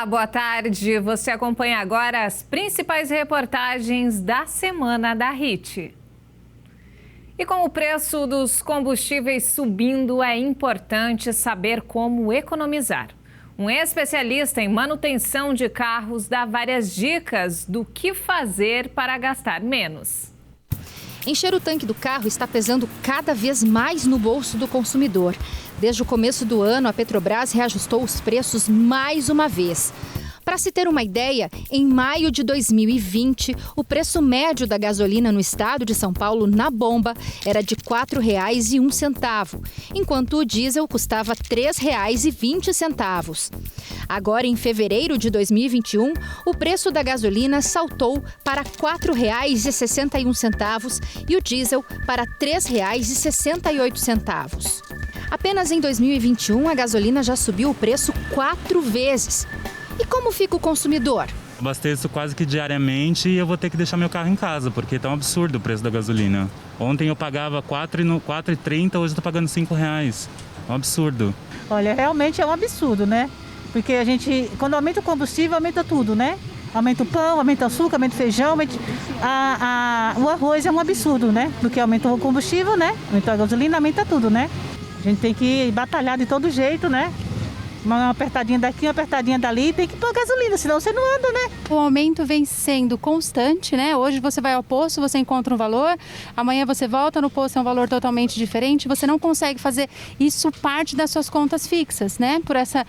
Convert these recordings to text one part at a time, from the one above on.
Olá, boa tarde. Você acompanha agora as principais reportagens da semana da RIT. E com o preço dos combustíveis subindo, é importante saber como economizar. Um especialista em manutenção de carros dá várias dicas do que fazer para gastar menos. Encher o tanque do carro está pesando cada vez mais no bolso do consumidor. Desde o começo do ano, a Petrobras reajustou os preços mais uma vez. Para se ter uma ideia, em maio de 2020, o preço médio da gasolina no estado de São Paulo, na bomba, era de R$ 4,01, enquanto o diesel custava R$ 3,20. Agora, em fevereiro de 2021, o preço da gasolina saltou para R$ 4,61 e o diesel para R$ 3,68. Apenas em 2021, a gasolina já subiu o preço 4 vezes. E como fica o consumidor? Abasteço quase que diariamente e eu vou ter que deixar meu carro em casa, porque tá um absurdo o preço da gasolina. Ontem eu pagava R$ 4,30, hoje eu tô pagando R$ 5,00. É um absurdo. Olha, realmente é um absurdo, né? Porque a gente, quando aumenta o combustível, aumenta tudo, né? Aumenta o pão, aumenta o açúcar, aumenta o feijão, o arroz é um absurdo, né? Porque aumenta o combustível, né? Aumenta a gasolina, aumenta tudo, né? A gente tem que batalhar de todo jeito, né? Uma apertadinha daqui, uma apertadinha dali, tem que pôr gasolina, senão você não anda, né? O aumento vem sendo constante, né? Hoje você vai ao posto, você encontra um valor, amanhã você volta no posto, é um valor totalmente diferente. Você não consegue fazer isso parte das suas contas fixas, né? Por essa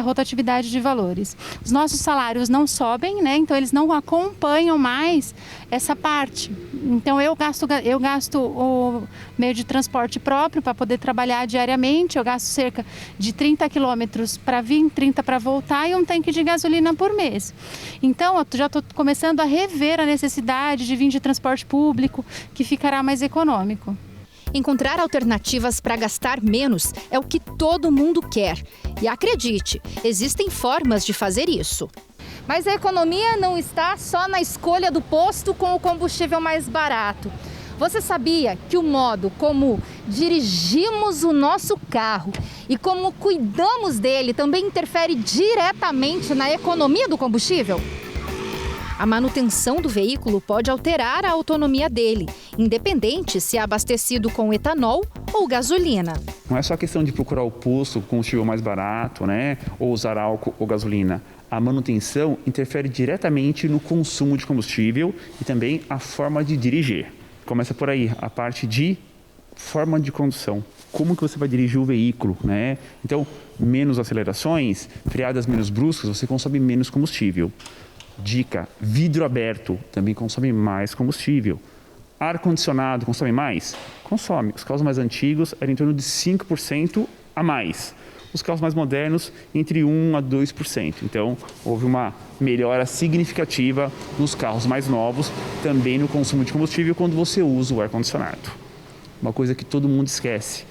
rotatividade de valores. Os nossos salários não sobem, né? Então eles não acompanham mais essa parte. Então eu gasto o meio de transporte próprio para poder trabalhar diariamente, eu gasto cerca de 30 quilômetros para vir, 30 para voltar e um tanque de gasolina por mês. Então, eu já estou começando a rever a necessidade de vir de transporte público, que ficará mais econômico. Encontrar alternativas para gastar menos é o que todo mundo quer. E acredite, existem formas de fazer isso. Mas a economia não está só na escolha do posto com o combustível mais barato. Você sabia que o modo como dirigimos o nosso carro e como cuidamos dele também interfere diretamente na economia do combustível? A manutenção do veículo pode alterar a autonomia dele, independente se é abastecido com etanol ou gasolina. Não é só questão de procurar o posto com combustível mais barato, né? Ou usar álcool ou gasolina. A manutenção interfere diretamente no consumo de combustível e também a forma de dirigir. Começa por aí, a parte de forma de condução. Como que você vai dirigir o veículo, né? Então, menos acelerações, freadas menos bruscas, você consome menos combustível. Dica, vidro aberto também consome mais combustível. Ar-condicionado consome mais? Consome. Os carros mais antigos eram em torno de 5% a mais. Os carros mais modernos, entre 1% a 2%. Então, houve uma melhora significativa nos carros mais novos, também no consumo de combustível, quando você usa o ar-condicionado. Uma coisa que todo mundo esquece,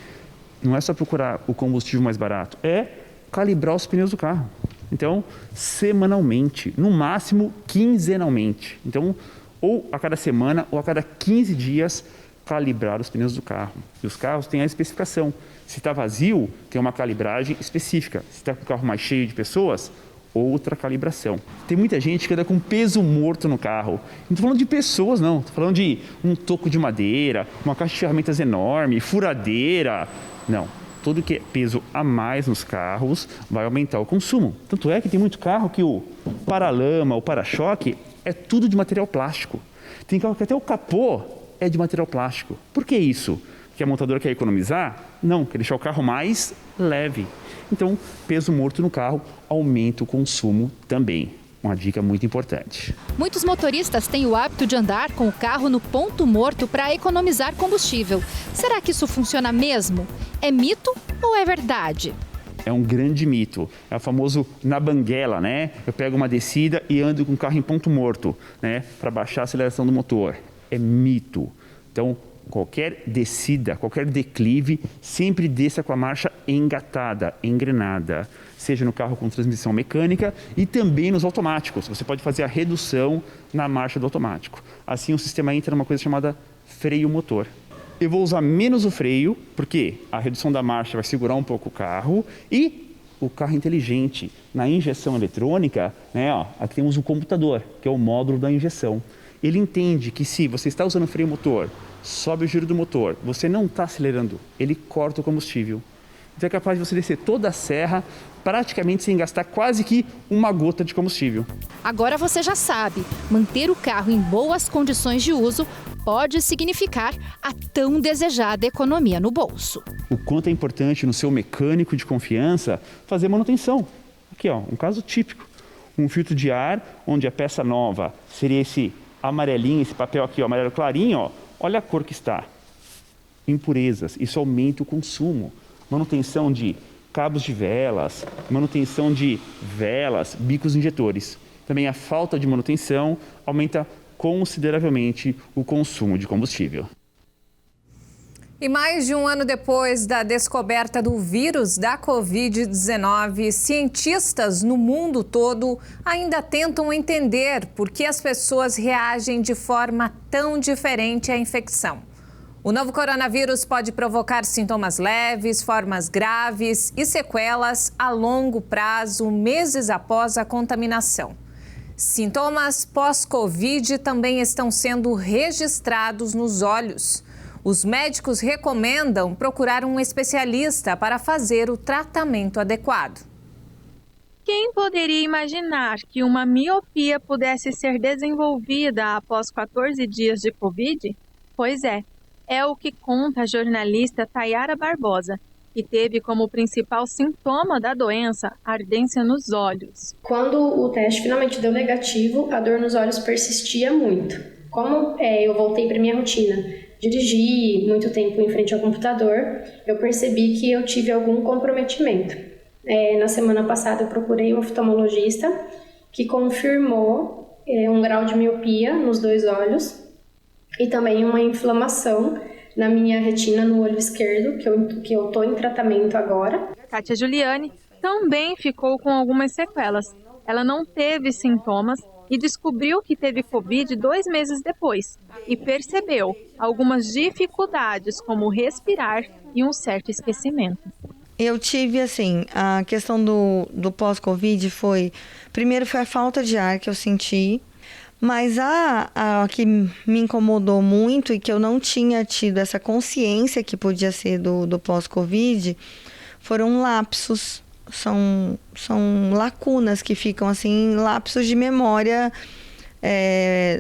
não é só procurar o combustível mais barato, é calibrar os pneus do carro. Então, semanalmente, no máximo quinzenalmente. Então, ou a cada semana ou a cada 15 dias, calibrar os pneus do carro. E os carros têm a especificação. Se está vazio, tem uma calibragem específica. Se está com o carro mais cheio de pessoas, outra calibração. Tem muita gente que anda com peso morto no carro. Não estou falando de pessoas, não. Estou falando de um toco de madeira, uma caixa de ferramentas enorme, furadeira. Não. Tudo que é peso a mais nos carros vai aumentar o consumo. Tanto é que tem muito carro que o paralama, o para-choque, é tudo de material plástico. Tem carro que até o capô é de material plástico. Por que isso? Que a montadora quer economizar? Não, quer deixar o carro mais leve. Então, peso morto no carro aumenta o consumo também. Uma dica muito importante. Muitos motoristas têm o hábito de andar com o carro no ponto morto para economizar combustível. Será que isso funciona mesmo? É mito ou é verdade? É um grande mito. É o famoso na banguela, né? Eu pego uma descida e ando com o carro em ponto morto, né? Para baixar a aceleração do motor. É mito. Então, qualquer descida, qualquer declive, sempre desça com a marcha engatada, engrenada. Seja no carro com transmissão mecânica e também nos automáticos. Você pode fazer a redução na marcha do automático. Assim o sistema entra numa coisa chamada freio motor. Eu vou usar menos o freio, porque a redução da marcha vai segurar um pouco o carro e o carro inteligente. Na injeção eletrônica, né, aqui temos um computador, que é o módulo da injeção. Ele entende que se você está usando freio motor, sobe o giro do motor, você não está acelerando, ele corta o combustível. Então é capaz de você descer toda a serra praticamente sem gastar quase que uma gota de combustível. Agora você já sabe, manter o carro em boas condições de uso pode significar a tão desejada economia no bolso. O quanto é importante no seu mecânico de confiança fazer manutenção. Aqui, um caso típico. Um filtro de ar, onde a peça nova seria esse amarelinho, esse papel aqui, amarelo clarinho, olha a cor que está. Impurezas, isso aumenta o consumo. Manutenção de cabos de velas, manutenção de velas, bicos injetores. Também a falta de manutenção aumenta consideravelmente o consumo de combustível. E mais de um ano depois da descoberta do vírus da Covid-19, cientistas no mundo todo ainda tentam entender por que as pessoas reagem de forma tão diferente à infecção. O novo coronavírus pode provocar sintomas leves, formas graves e sequelas a longo prazo, meses após a contaminação. Sintomas pós-Covid também estão sendo registrados nos olhos. Os médicos recomendam procurar um especialista para fazer o tratamento adequado. Quem poderia imaginar que uma miopia pudesse ser desenvolvida após 14 dias de Covid? Pois é o que conta a jornalista Tayara Barbosa, que teve como principal sintoma da doença ardência nos olhos. Quando o teste finalmente deu negativo, a dor nos olhos persistia muito. Como eu voltei para minha rotina, dirigi muito tempo em frente ao computador, eu percebi que eu tive algum comprometimento. Na semana passada eu procurei um oftalmologista que confirmou um grau de miopia nos 2 olhos e também uma inflamação na minha retina no olho esquerdo, que eu estou em tratamento agora. Kátia Giuliani também ficou com algumas sequelas. Ela não teve sintomas e descobriu que teve Covid 2 meses depois e percebeu algumas dificuldades como respirar e um certo esquecimento. Eu tive, a questão do pós-Covid primeiro foi a falta de ar que eu senti, mas a que me incomodou muito e que eu não tinha tido essa consciência que podia ser do pós-Covid, foram lapsos, são lacunas que ficam lapsos de memória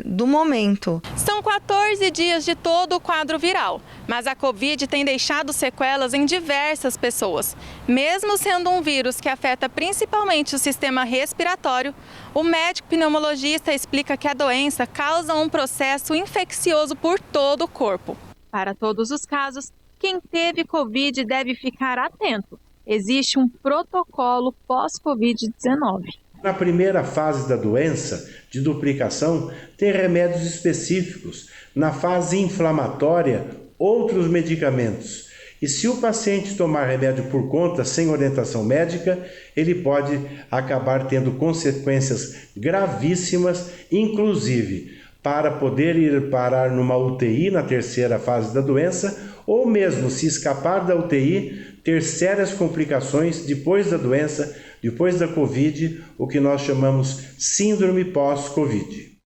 do momento. São 14 dias de todo o quadro viral, mas a Covid tem deixado sequelas em diversas pessoas. Mesmo sendo um vírus que afeta principalmente o sistema respiratório, o médico pneumologista explica que a doença causa um processo infeccioso por todo o corpo. Para todos os casos, quem teve Covid deve ficar atento. Existe um protocolo pós-Covid-19. Na primeira fase da doença, de duplicação, tem remédios específicos. Na fase inflamatória, outros medicamentos. E se o paciente tomar remédio por conta, sem orientação médica, ele pode acabar tendo consequências gravíssimas, inclusive para poder ir parar numa UTI na terceira fase da doença, ou mesmo se escapar da UTI, ter sérias complicações depois da doença, depois da Covid, o que nós chamamos síndrome pós-Covid.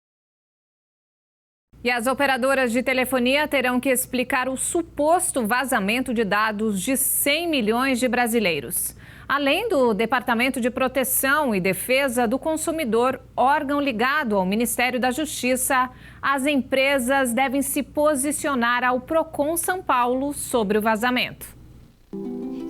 E as operadoras de telefonia terão que explicar o suposto vazamento de dados de 100 milhões de brasileiros. Além do Departamento de Proteção e Defesa do Consumidor, órgão ligado ao Ministério da Justiça, as empresas devem se posicionar ao Procon São Paulo sobre o vazamento.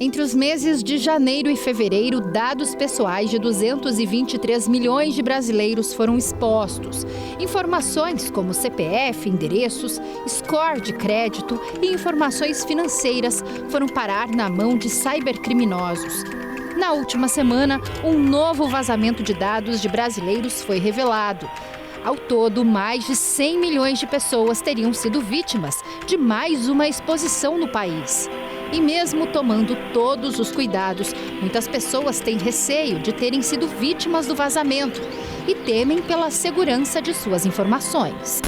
Entre os meses de janeiro e fevereiro, dados pessoais de 223 milhões de brasileiros foram expostos. Informações como CPF, endereços, score de crédito e informações financeiras foram parar na mão de cybercriminosos. Na última semana, um novo vazamento de dados de brasileiros foi revelado. Ao todo, mais de 100 milhões de pessoas teriam sido vítimas de mais uma exposição no país. E mesmo tomando todos os cuidados, muitas pessoas têm receio de terem sido vítimas do vazamento e temem pela segurança de suas informações.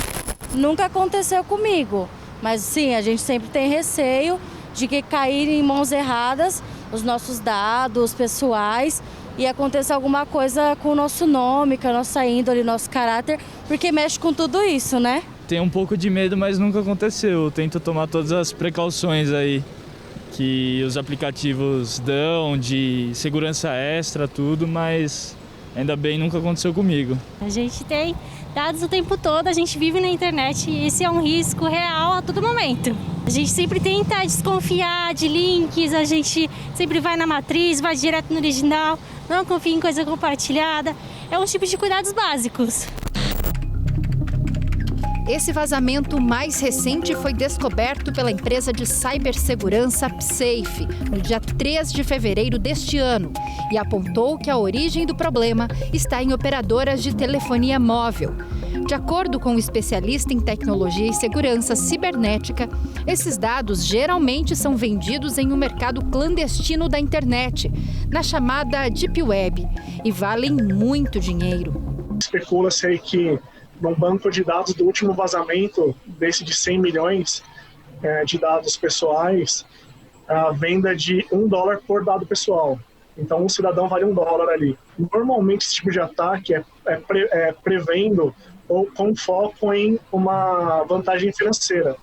Nunca aconteceu comigo, mas sim, a gente sempre tem receio de que cair em mãos erradas os nossos dados pessoais e aconteça alguma coisa com o nosso nome, com a nossa índole, nosso caráter, porque mexe com tudo isso, né? Tenho um pouco de medo, mas nunca aconteceu. Eu tento tomar todas as precauções aí que os aplicativos dão, de segurança extra, tudo, mas ainda bem nunca aconteceu comigo. A gente tem dados o tempo todo, a gente vive na internet e esse é um risco real a todo momento. A gente sempre tenta desconfiar de links, a gente sempre vai na matriz, vai direto no original, não confia em coisa compartilhada. É um tipo de cuidados básicos. Esse vazamento mais recente foi descoberto pela empresa de cibersegurança Psafe no dia 3 de fevereiro deste ano e apontou que a origem do problema está em operadoras de telefonia móvel. De acordo com um especialista em tecnologia e segurança cibernética, esses dados geralmente são vendidos em um mercado clandestino da internet, na chamada Deep Web, e valem muito dinheiro. Especula-se aí que num banco de dados do último vazamento, desse de 100 milhões de dados pessoais, a venda de $1 por dado pessoal. Então, um cidadão vale $1 ali. Normalmente, esse tipo de ataque é prevendo ou com foco em uma vantagem financeira.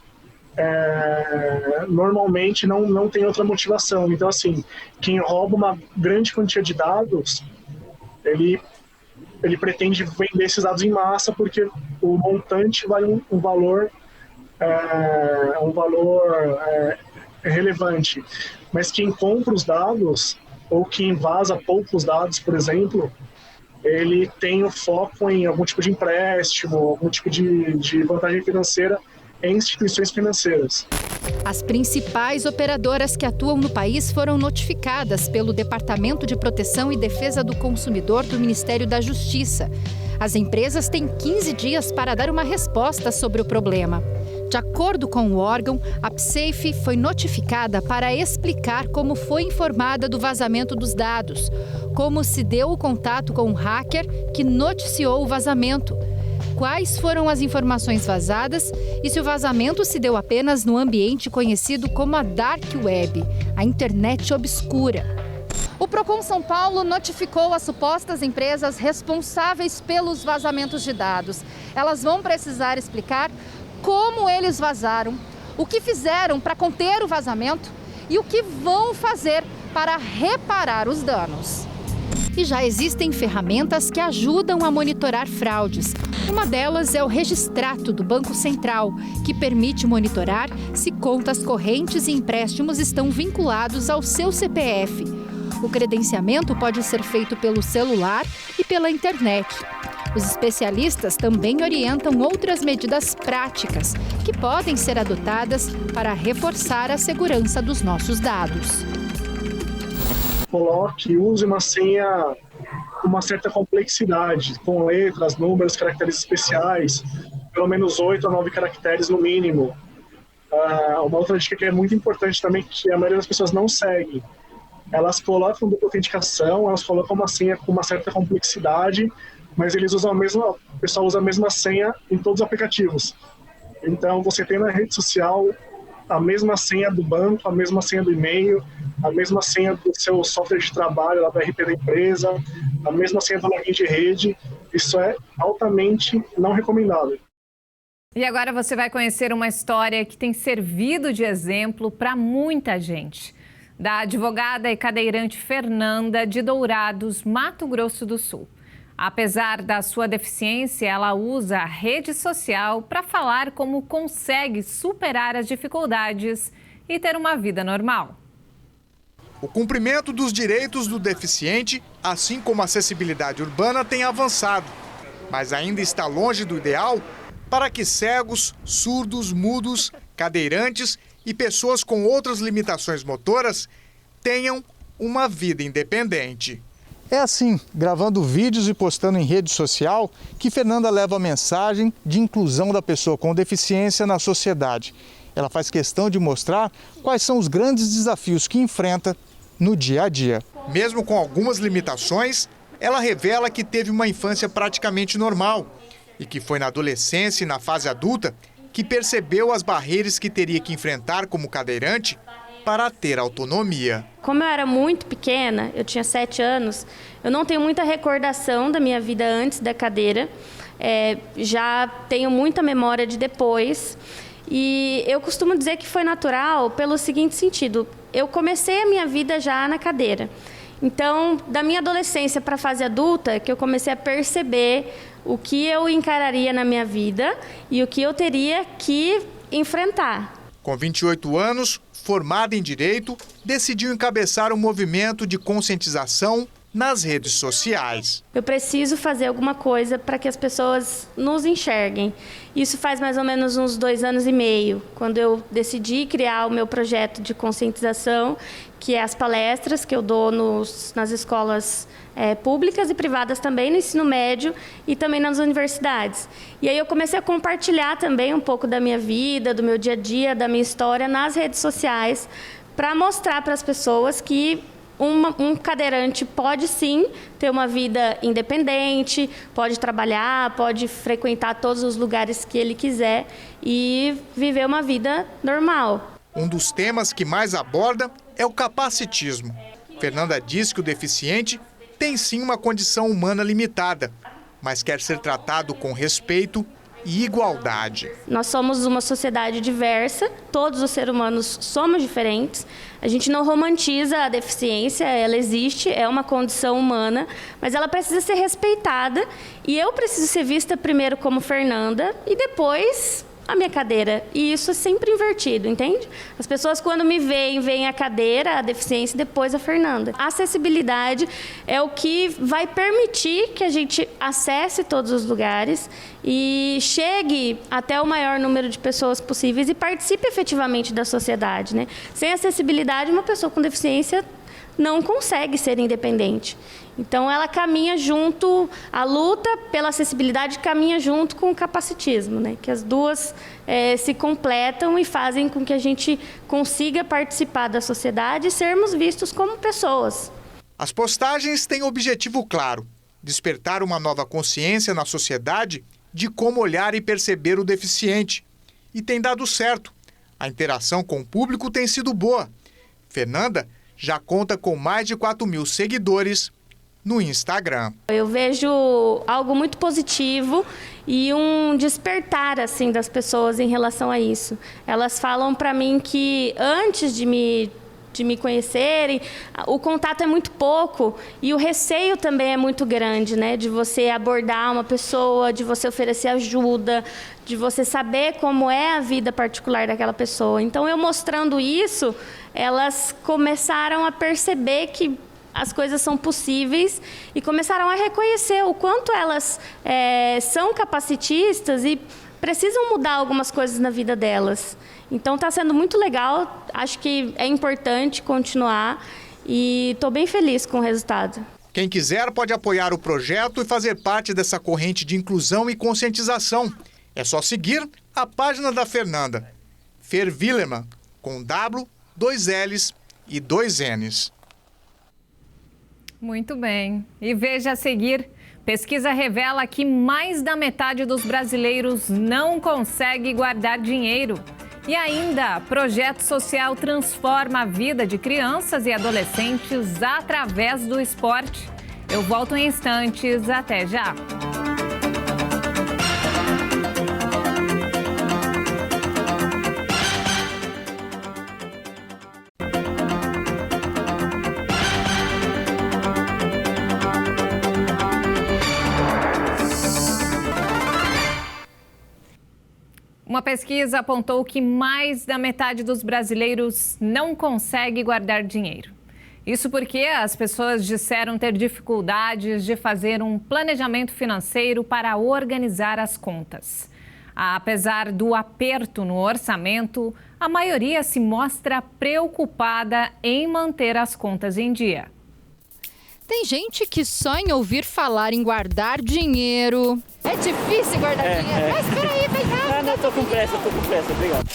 Normalmente, não tem outra motivação. Então, assim, quem rouba uma grande quantia de dados, ele pretende vender esses dados em massa porque o montante vale um valor relevante. Mas quem compra os dados ou quem vaza poucos dados, por exemplo, ele tem o foco em algum tipo de empréstimo, algum tipo de vantagem financeira em instituições financeiras. As principais operadoras que atuam no país foram notificadas pelo Departamento de Proteção e Defesa do Consumidor do Ministério da Justiça. As empresas têm 15 dias para dar uma resposta sobre o problema. De acordo com o órgão, a Psafe foi notificada para explicar como foi informada do vazamento dos dados, como se deu o contato com o hacker que noticiou o vazamento, quais foram as informações vazadas e se o vazamento se deu apenas no ambiente conhecido como a Dark Web, a internet obscura. O Procon São Paulo notificou as supostas empresas responsáveis pelos vazamentos de dados. Elas vão precisar explicar como eles vazaram, o que fizeram para conter o vazamento e o que vão fazer para reparar os danos. E já existem ferramentas que ajudam a monitorar fraudes. Uma delas é o Registrato do Banco Central, que permite monitorar se contas correntes e empréstimos estão vinculados ao seu CPF. O credenciamento pode ser feito pelo celular e pela internet. Os especialistas também orientam outras medidas práticas que podem ser adotadas para reforçar a segurança dos nossos dados. Coloque, use uma senha com uma certa complexidade, com letras, números, caracteres especiais, pelo menos 8 a 9 caracteres no mínimo. Uma outra dica que é muito importante também, que a maioria das pessoas não segue. Elas colocam dupla autenticação, elas colocam uma senha com uma certa complexidade, mas eles usam o pessoal usa a mesma senha em todos os aplicativos. Então, você tem na rede social a mesma senha do banco, a mesma senha do e-mail, a mesma senha do seu software de trabalho, da RP da empresa, a mesma senha do login de rede. Isso é altamente não recomendável. E agora você vai conhecer uma história que tem servido de exemplo para muita gente. Da advogada e cadeirante Fernanda de Dourados, Mato Grosso do Sul. Apesar da sua deficiência, ela usa a rede social para falar como consegue superar as dificuldades e ter uma vida normal. O cumprimento dos direitos do deficiente, assim como a acessibilidade urbana, tem avançado, mas ainda está longe do ideal para que cegos, surdos, mudos, cadeirantes e pessoas com outras limitações motoras tenham uma vida independente. É assim, gravando vídeos e postando em rede social, que Fernanda leva a mensagem de inclusão da pessoa com deficiência na sociedade. Ela faz questão de mostrar quais são os grandes desafios que enfrenta no dia a dia. Mesmo com algumas limitações, ela revela que teve uma infância praticamente normal e que foi na adolescência e na fase adulta que percebeu as barreiras que teria que enfrentar como cadeirante para ter autonomia. Como eu era muito pequena, eu tinha 7 anos, eu não tenho muita recordação da minha vida antes da cadeira, já tenho muita memória de depois. E eu costumo dizer que foi natural pelo seguinte sentido: eu comecei a minha vida já na cadeira. Então, da minha adolescência para a fase adulta, que eu comecei a perceber o que eu encararia na minha vida e o que eu teria que enfrentar. Com 28 anos, formada em Direito, decidiu encabeçar um movimento de conscientização nas redes sociais. Eu preciso fazer alguma coisa para que as pessoas nos enxerguem. Isso faz mais ou menos uns 2 anos e meio, quando eu decidi criar o meu projeto de conscientização, que é as palestras que eu dou nas escolas públicas e privadas também, no ensino médio e também nas universidades. E aí eu comecei a compartilhar também um pouco da minha vida, do meu dia a dia, da minha história nas redes sociais, para mostrar para as pessoas que um cadeirante pode sim ter uma vida independente, pode trabalhar, pode frequentar todos os lugares que ele quiser e viver uma vida normal. Um dos temas que mais aborda é o capacitismo. Fernanda diz que o deficiente tem sim uma condição humana limitada, mas quer ser tratado com respeito e igualdade. Nós somos uma sociedade diversa, todos os seres humanos somos diferentes. A gente não romantiza a deficiência, ela existe, é uma condição humana, mas ela precisa ser respeitada e eu preciso ser vista primeiro como Fernanda e depois a minha cadeira. E isso é sempre invertido, entende? As pessoas, quando me veem a cadeira, a deficiência, depois a Fernanda. A acessibilidade é o que vai permitir que a gente acesse todos os lugares e chegue até o maior número de pessoas possíveis e participe efetivamente da sociedade, né? Sem acessibilidade, uma pessoa com deficiência não consegue ser independente. Então, ela caminha junto, a luta pela acessibilidade caminha junto com o capacitismo, né? Que as duas se completam e fazem com que a gente consiga participar da sociedade e sermos vistos como pessoas. As postagens têm objetivo claro: despertar uma nova consciência na sociedade de como olhar e perceber o deficiente. E tem dado certo. A interação com o público tem sido boa. Fernanda já conta com mais de 4.000 seguidores no Instagram. Eu vejo algo muito positivo e um despertar assim das pessoas em relação a isso. Elas falam para mim que antes de me conhecerem, o contato é muito pouco e o receio também é muito grande, né? De você abordar uma pessoa, de você oferecer ajuda, de você saber como é a vida particular daquela pessoa. Então, eu mostrando isso, elas começaram a perceber que as coisas são possíveis e começaram a reconhecer o quanto elas são capacitistas e precisam mudar algumas coisas na vida delas. Então, está sendo muito legal, acho que é importante continuar e estou bem feliz com o resultado. Quem quiser pode apoiar o projeto e fazer parte dessa corrente de inclusão e conscientização. É só seguir a página da Fernanda, Fer Willeman, com W, 2 L's e 2 N's. Muito bem. E veja a seguir, pesquisa revela que mais da metade dos brasileiros não consegue guardar dinheiro. E ainda, projeto social transforma a vida de crianças e adolescentes através do esporte. Eu volto em instantes, até já. Uma pesquisa apontou que mais da metade dos brasileiros não consegue guardar dinheiro. Isso porque as pessoas disseram ter dificuldades de fazer um planejamento financeiro para organizar as contas. Apesar do aperto no orçamento, a maioria se mostra preocupada em manter as contas em dia. Tem gente que só em ouvir falar em guardar dinheiro. É difícil guardar dinheiro. Mas peraí, vem cá. Não, tô com pressa, obrigado.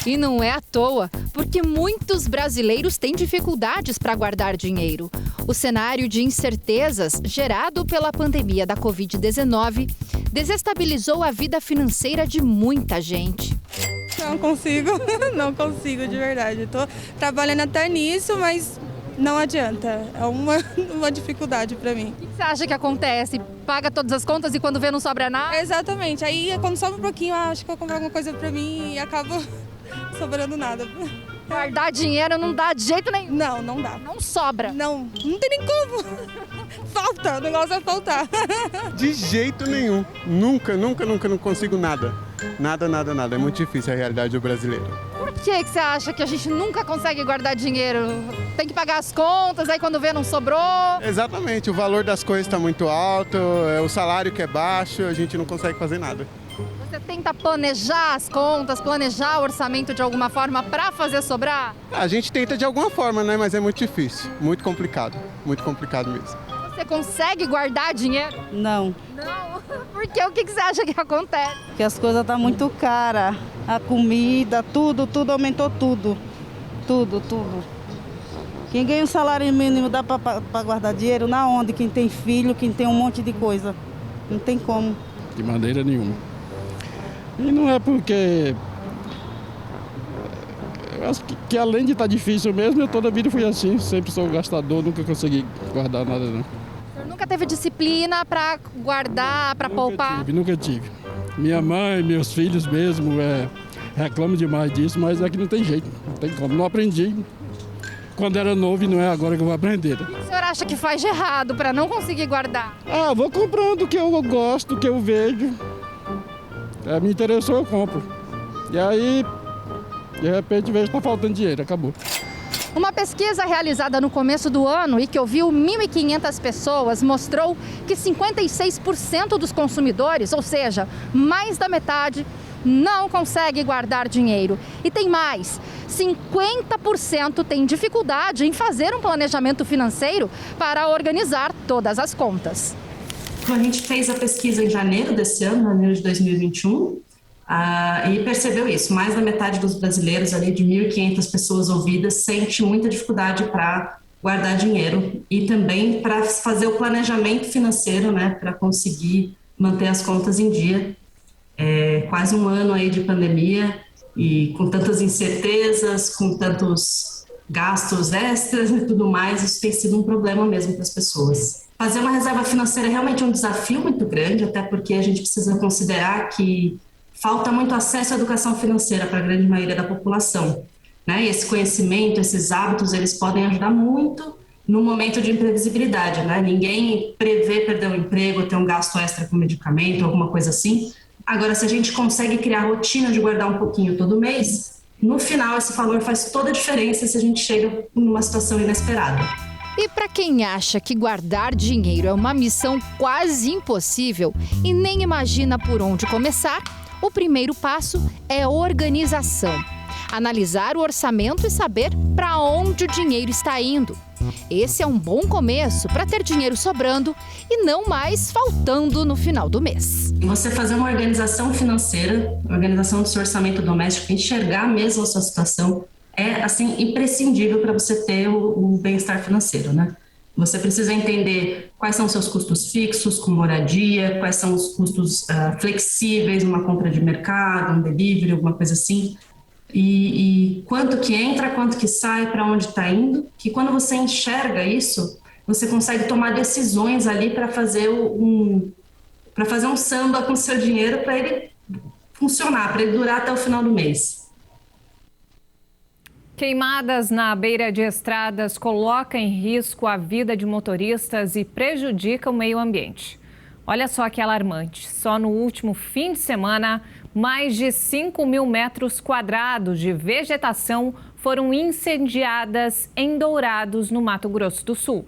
E não é à toa, porque muitos brasileiros têm dificuldades para guardar dinheiro. O cenário de incertezas gerado pela pandemia da Covid-19 desestabilizou a vida financeira de muita gente. Não consigo, não consigo de verdade. Estou trabalhando até nisso, mas não adianta. É uma dificuldade para mim. O que você acha que acontece? Paga todas as contas e quando vê não sobra nada? Exatamente. Aí quando sobra um pouquinho, acho que vou comprar alguma coisa para mim e acaba sobrando nada. Guardar dinheiro não dá de jeito nenhum. Não, não dá. Não sobra. Não tem nem como. Falta, o negócio vai faltar. De jeito nenhum. Nunca não consigo nada. Nada. É muito difícil a realidade do brasileiro. Por que você acha que a gente nunca consegue guardar dinheiro? Tem que pagar as contas, aí quando vê não sobrou? Exatamente, o valor das coisas está muito alto, o salário que é baixo, a gente não consegue fazer nada. Você tenta planejar as contas, planejar o orçamento de alguma forma para fazer sobrar? A gente tenta de alguma forma, né? Mas é muito difícil, muito complicado mesmo. Você consegue guardar dinheiro? Não. Não? Por quê? O que você acha que acontece? Porque as coisas estão muito caras, a comida, tudo aumentou tudo. Quem ganha um salário mínimo dá para guardar dinheiro? Na onde? Quem tem filho, quem tem um monte de coisa. Não tem como. De maneira nenhuma. E não é porque... Eu acho que além de estar difícil mesmo, eu toda a vida fui assim. Sempre sou gastador, nunca consegui guardar nada, não. O senhor nunca teve disciplina para guardar, para poupar? Nunca tive. Minha mãe, meus filhos mesmo, reclamam demais disso, mas é que não tem jeito. Não tem como. Não aprendi quando era novo e não é agora que eu vou aprender. O que o senhor acha que faz de errado para não conseguir guardar? Vou comprando o que eu gosto, o que eu vejo. Me interessou, eu compro. E aí, de repente, vejo que está faltando dinheiro, acabou. Uma pesquisa realizada no começo do ano e que ouviu 1.500 pessoas mostrou que 56% dos consumidores, ou seja, mais da metade, não consegue guardar dinheiro. E tem mais, 50% tem dificuldade em fazer um planejamento financeiro para organizar todas as contas. A gente fez a pesquisa em janeiro desse ano, janeiro de 2021, e percebeu isso. Mais da metade dos brasileiros, ali de 1.500 pessoas ouvidas, sente muita dificuldade para guardar dinheiro e também para fazer o planejamento financeiro, né, para conseguir manter as contas em dia. Quase um ano aí de pandemia e com tantas incertezas, com tantos gastos extras e tudo mais, isso tem sido um problema mesmo para as pessoas. Fazer uma reserva financeira é realmente um desafio muito grande, até porque a gente precisa considerar que falta muito acesso à educação financeira para a grande maioria da população, né? E esse conhecimento, esses hábitos, eles podem ajudar muito no momento de imprevisibilidade, né? Ninguém prevê perder um emprego, ter um gasto extra com medicamento, alguma coisa assim. Agora, se a gente consegue criar a rotina de guardar um pouquinho todo mês, no final esse valor faz toda a diferença se a gente chega numa situação inesperada. E para quem acha que guardar dinheiro é uma missão quase impossível e nem imagina por onde começar, o primeiro passo é organização. Analisar o orçamento e saber para onde o dinheiro está indo. Esse é um bom começo para ter dinheiro sobrando e não mais faltando no final do mês. Você fazer uma organização financeira, organização do seu orçamento doméstico, enxergar mesmo a sua situação, é assim imprescindível para você ter o bem-estar financeiro, né? Você precisa entender quais são os seus custos fixos, com moradia, quais são os custos flexíveis, uma compra de mercado, um delivery, alguma coisa assim. E quanto que entra, quanto que sai, para onde está indo, que quando você enxerga isso, você consegue tomar decisões ali para fazer um samba com o seu dinheiro para ele funcionar, para ele durar até o final do mês. Queimadas na beira de estradas colocam em risco a vida de motoristas e prejudicam o meio ambiente. Olha só que alarmante, só no último fim de semana, mais de 5.000 metros quadrados de vegetação foram incendiadas em Dourados, no Mato Grosso do Sul.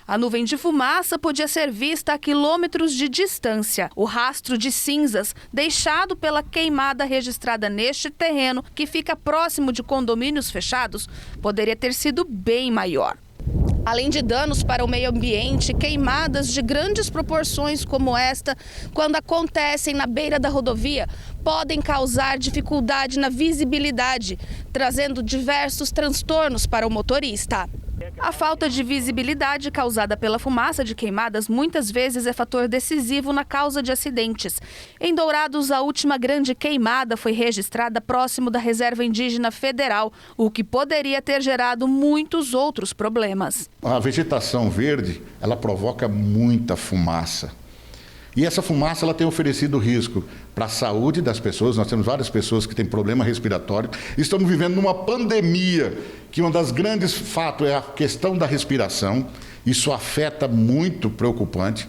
A nuvem de fumaça podia ser vista a quilômetros de distância. O rastro de cinzas deixado pela queimada registrada neste terreno, que fica próximo de condomínios fechados, poderia ter sido bem maior. Além de danos para o meio ambiente, queimadas de grandes proporções como esta, quando acontecem na beira da rodovia, podem causar dificuldade na visibilidade, trazendo diversos transtornos para o motorista. A falta de visibilidade causada pela fumaça de queimadas muitas vezes é fator decisivo na causa de acidentes. Em Dourados, a última grande queimada foi registrada próximo da Reserva Indígena Federal, o que poderia ter gerado muitos outros problemas. A vegetação verde, ela provoca muita fumaça. E essa fumaça ela tem oferecido risco para a saúde das pessoas. Nós temos várias pessoas que têm problema respiratório. Estamos vivendo numa pandemia, que um dos grandes fatos é a questão da respiração. Isso afeta muito, preocupante.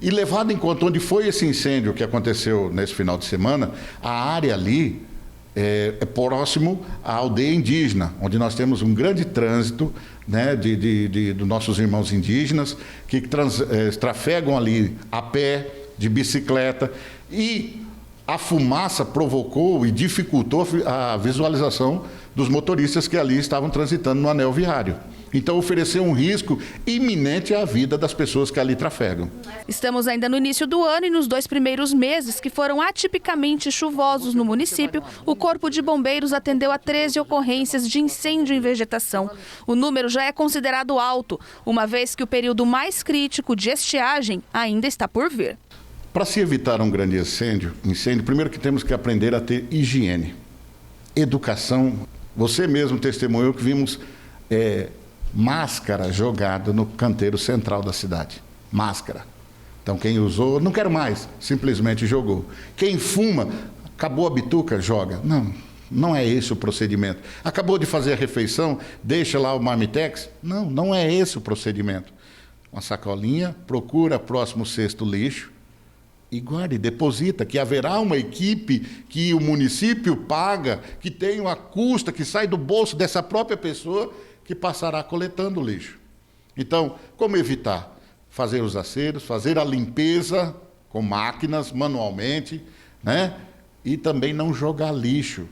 E levado em conta onde foi esse incêndio que aconteceu nesse final de semana, a área ali é próximo à aldeia indígena, onde nós temos um grande trânsito, né, dos nossos irmãos indígenas, que trafegam ali a pé, de bicicleta, e a fumaça provocou e dificultou a visualização dos motoristas que ali estavam transitando no anel viário. Então, ofereceu um risco iminente à vida das pessoas que ali trafegam. Estamos ainda no início do ano e nos 2 primeiros meses, que foram atipicamente chuvosos no município, o Corpo de Bombeiros atendeu a 13 ocorrências de incêndio em vegetação. O número já é considerado alto, uma vez que o período mais crítico de estiagem ainda está por vir. Para se evitar um grande incêndio, primeiro que temos que aprender a ter higiene, educação. Você mesmo testemunhou que vimos máscara jogada no canteiro central da cidade. Máscara. Então quem usou, não quero mais, simplesmente jogou. Quem fuma, acabou a bituca, joga. Não é esse o procedimento. Acabou de fazer a refeição, deixa lá o marmitex. Não é esse o procedimento. Uma sacolinha, procura próximo cesto lixo e guarde, deposita, que haverá uma equipe que o município paga, que tem uma custa, que sai do bolso dessa própria pessoa, que passará coletando o lixo. Então, como evitar? Fazer os aceros, fazer a limpeza com máquinas, manualmente, né? E também não jogar lixo.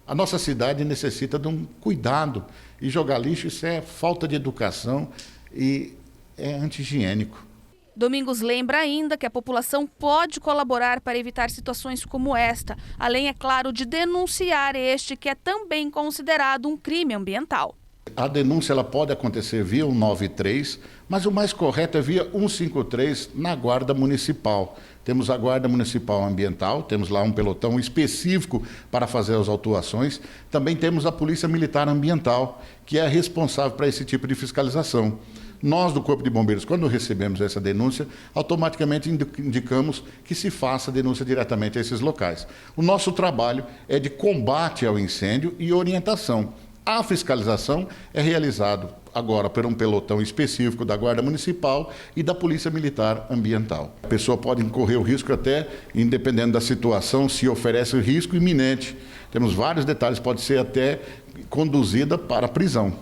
A nossa cidade necessita de um cuidado. E jogar lixo, isso é falta de educação e é anti-higiênico. Domingos lembra ainda que a população pode colaborar para evitar situações como esta, além, é claro, de denunciar este que é também considerado um crime ambiental. A denúncia ela pode acontecer via 193, mas o mais correto é via 153 na Guarda Municipal. Temos a Guarda Municipal Ambiental, temos lá um pelotão específico para fazer as autuações. Também temos a Polícia Militar Ambiental, que é responsável para esse tipo de fiscalização. Nós, do Corpo de Bombeiros, quando recebemos essa denúncia, automaticamente indicamos que se faça a denúncia diretamente a esses locais. O nosso trabalho é de combate ao incêndio e orientação. A fiscalização é realizada agora por um pelotão específico da Guarda Municipal e da Polícia Militar Ambiental. A pessoa pode incorrer o risco até, independendo da situação, se oferece risco iminente. Temos vários detalhes, pode ser até conduzida para a prisão.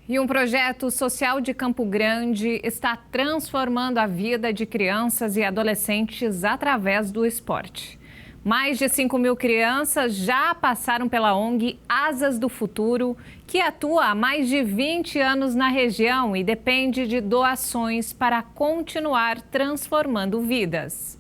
E um projeto social de Campo Grande está transformando a vida de crianças e adolescentes através do esporte. Mais de 5.000 crianças já passaram pela ONG Asas do Futuro, que atua há mais de 20 anos na região e depende de doações para continuar transformando vidas.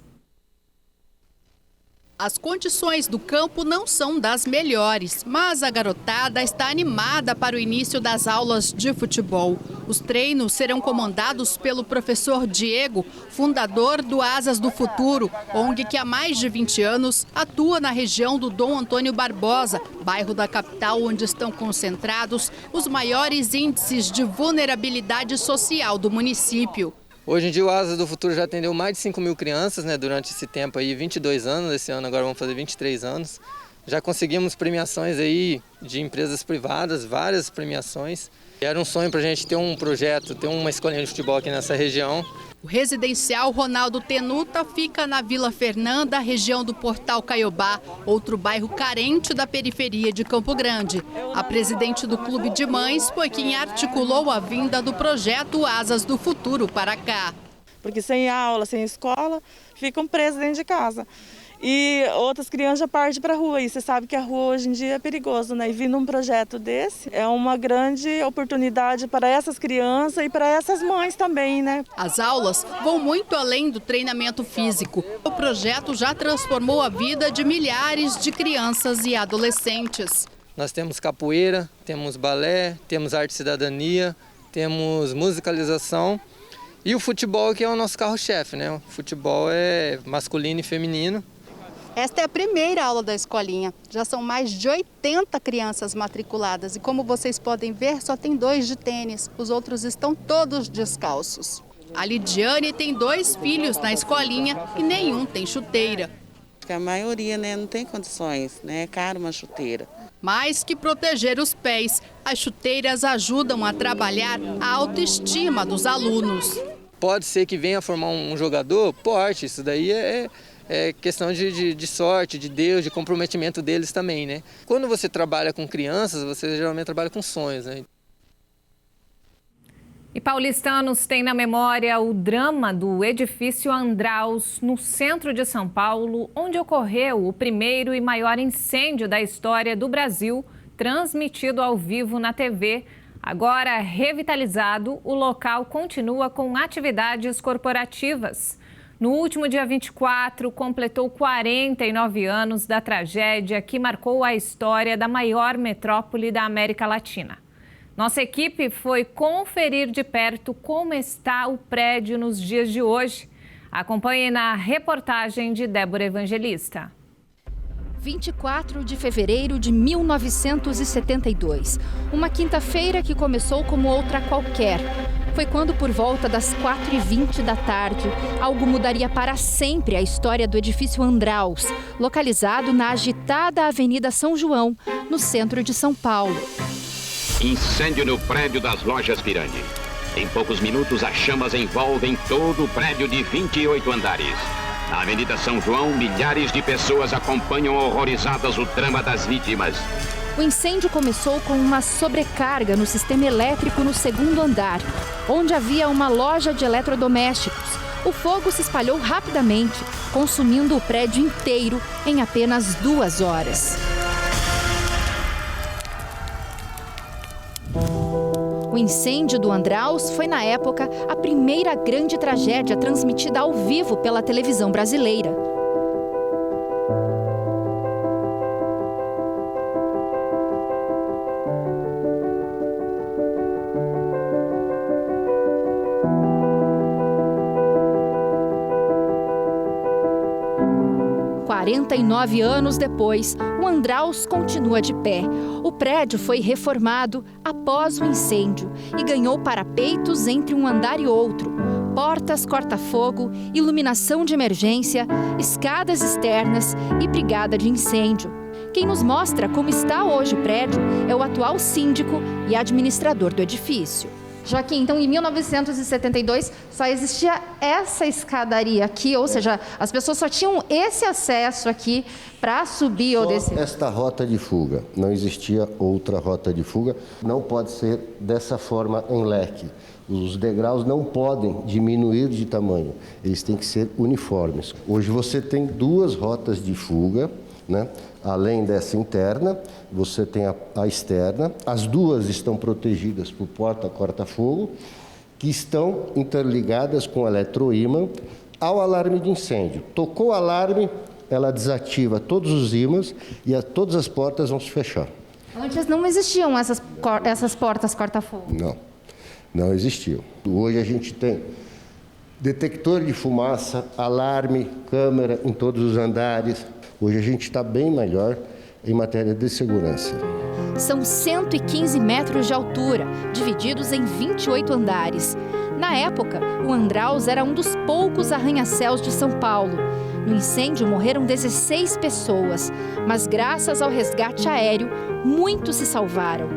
As condições do campo não são das melhores, mas a garotada está animada para o início das aulas de futebol. Os treinos serão comandados pelo professor Diego, fundador do Asas do Futuro, ONG que há mais de 20 anos atua na região do Dom Antônio Barbosa, bairro da capital onde estão concentrados os maiores índices de vulnerabilidade social do município. Hoje em dia o Asas do Futuro já atendeu mais de 5.000 crianças, né, durante esse tempo aí, 22 anos, esse ano agora vamos fazer 23 anos. Já conseguimos premiações aí de empresas privadas, várias premiações. Era um sonho para a gente ter um projeto, ter uma escolinha de futebol aqui nessa região. O residencial Ronaldo Tenuta fica na Vila Fernanda, região do Portal Caiobá, outro bairro carente da periferia de Campo Grande. A presidente do Clube de Mães foi quem articulou a vinda do projeto Asas do Futuro para cá. Porque sem aula, sem escola, ficam presos dentro de casa. E outras crianças já partem para a rua. E você sabe que a rua hoje em dia é perigoso, né? E vindo um projeto desse é uma grande oportunidade para essas crianças e para essas mães também, né? As aulas vão muito além do treinamento físico. O projeto já transformou a vida de milhares de crianças e adolescentes. Nós temos capoeira, temos balé, temos arte e cidadania, temos musicalização e o futebol, que é o nosso carro-chefe, né? O futebol é masculino e feminino. Esta é a primeira aula da escolinha. Já são mais de 80 crianças matriculadas e, como vocês podem ver, só tem 2 de tênis. Os outros estão todos descalços. A Lidiane tem 2 filhos na escolinha e nenhum tem chuteira. A maioria, né, não tem condições, né? É caro uma chuteira. Mais que proteger os pés, as chuteiras ajudam a trabalhar a autoestima dos alunos. Pode ser que venha formar um jogador? Pode, isso daí é questão de sorte, de Deus, de comprometimento deles também, né? Quando você trabalha com crianças, você geralmente trabalha com sonhos, né? E paulistanos têm na memória o drama do edifício Andraus, no centro de São Paulo, onde ocorreu o primeiro e maior incêndio da história do Brasil, transmitido ao vivo na TV. Agora revitalizado, o local continua com atividades corporativas. No último dia 24, completou 49 anos da tragédia que marcou a história da maior metrópole da América Latina. Nossa equipe foi conferir de perto como está o prédio nos dias de hoje. Acompanhe na reportagem de Débora Evangelista. 24 de fevereiro de 1972. Uma quinta-feira que começou como outra qualquer. Foi quando, por volta das 4h20 da tarde, algo mudaria para sempre a história do edifício Andraus, localizado na agitada Avenida São João, no centro de São Paulo. Incêndio no prédio das lojas Pirani. Em poucos minutos, as chamas envolvem todo o prédio de 28 andares. Na Avenida São João, milhares de pessoas acompanham horrorizadas o drama das vítimas. O incêndio começou com uma sobrecarga no sistema elétrico no segundo andar, onde havia uma loja de eletrodomésticos. O fogo se espalhou rapidamente, consumindo o prédio inteiro em apenas 2 horas. O incêndio do Andraus foi, na época, a primeira grande tragédia transmitida ao vivo pela televisão brasileira. E 49 anos depois, o Andraus continua de pé. O prédio foi reformado após o incêndio e ganhou parapeitos entre um andar e outro, portas corta-fogo, iluminação de emergência, escadas externas e brigada de incêndio. Quem nos mostra como está hoje o prédio é o atual síndico e administrador do edifício. Joaquim, então em 1972 só existia essa escadaria aqui, ou seja, as pessoas só tinham esse acesso aqui para subir ou descer? Esta rota de fuga, não existia outra rota de fuga, não pode ser dessa forma em leque. Os degraus não podem diminuir de tamanho, eles têm que ser uniformes. Hoje você tem 2 rotas de fuga, né? Além dessa interna, você tem a externa. As 2 estão protegidas por porta corta-fogo, que estão interligadas com eletroímã ao alarme de incêndio. Tocou o alarme, ela desativa todos os ímãs e todas as portas vão se fechar. Antes não existiam essas portas corta-fogo? Não existiam. Hoje a gente tem detector de fumaça, alarme, câmera em todos os andares. Hoje a gente está bem melhor em matéria de segurança. São 115 metros de altura, divididos em 28 andares. Na época, o Andraus era um dos poucos arranha-céus de São Paulo. No incêndio morreram 16 pessoas, mas graças ao resgate aéreo, muitos se salvaram.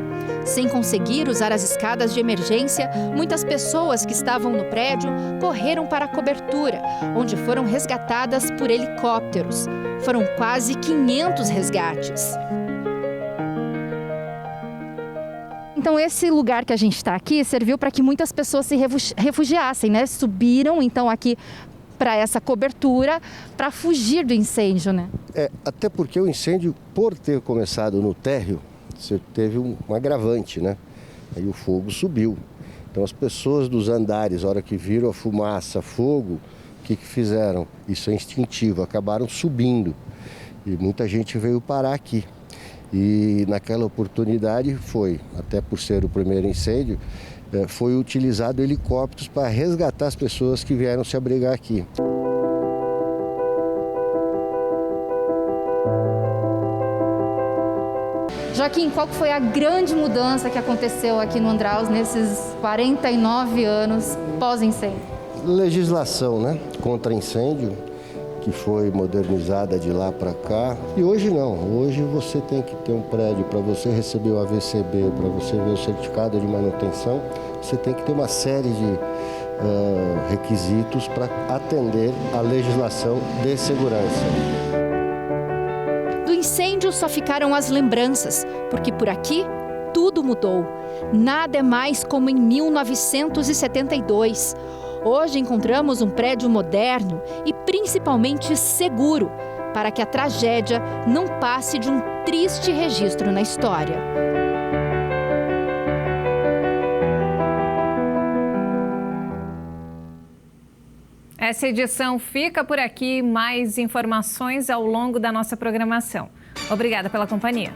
Sem conseguir usar as escadas de emergência, muitas pessoas que estavam no prédio correram para a cobertura, onde foram resgatadas por helicópteros. Foram quase 500 resgates. Então esse lugar que a gente está aqui serviu para que muitas pessoas se refugiassem, né? Subiram então aqui para essa cobertura para fugir do incêndio, né? Até porque o incêndio, por ter começado no térreo, você teve um agravante, né? Aí o fogo subiu. Então as pessoas dos andares, a hora que viram a fumaça, fogo, o que fizeram? Isso é instintivo, acabaram subindo. E muita gente veio parar aqui. E naquela oportunidade foi, até por ser o primeiro incêndio, foi utilizado helicópteros para resgatar as pessoas que vieram se abrigar aqui. Joaquim, qual foi a grande mudança que aconteceu aqui no Andraus nesses 49 anos pós-incêndio? Legislação, né? Contra incêndio, que foi modernizada de lá para cá. E hoje não. Hoje você tem que ter um prédio para você receber o AVCB, para você ver o certificado de manutenção. Você tem que ter uma série de requisitos para atender a legislação de segurança. Do incêndio só ficaram as lembranças, porque por aqui tudo mudou. Nada é mais como em 1972. Hoje encontramos um prédio moderno e principalmente seguro, para que a tragédia não passe de um triste registro na história. Essa edição fica por aqui. Mais informações ao longo da nossa programação. Obrigada pela companhia.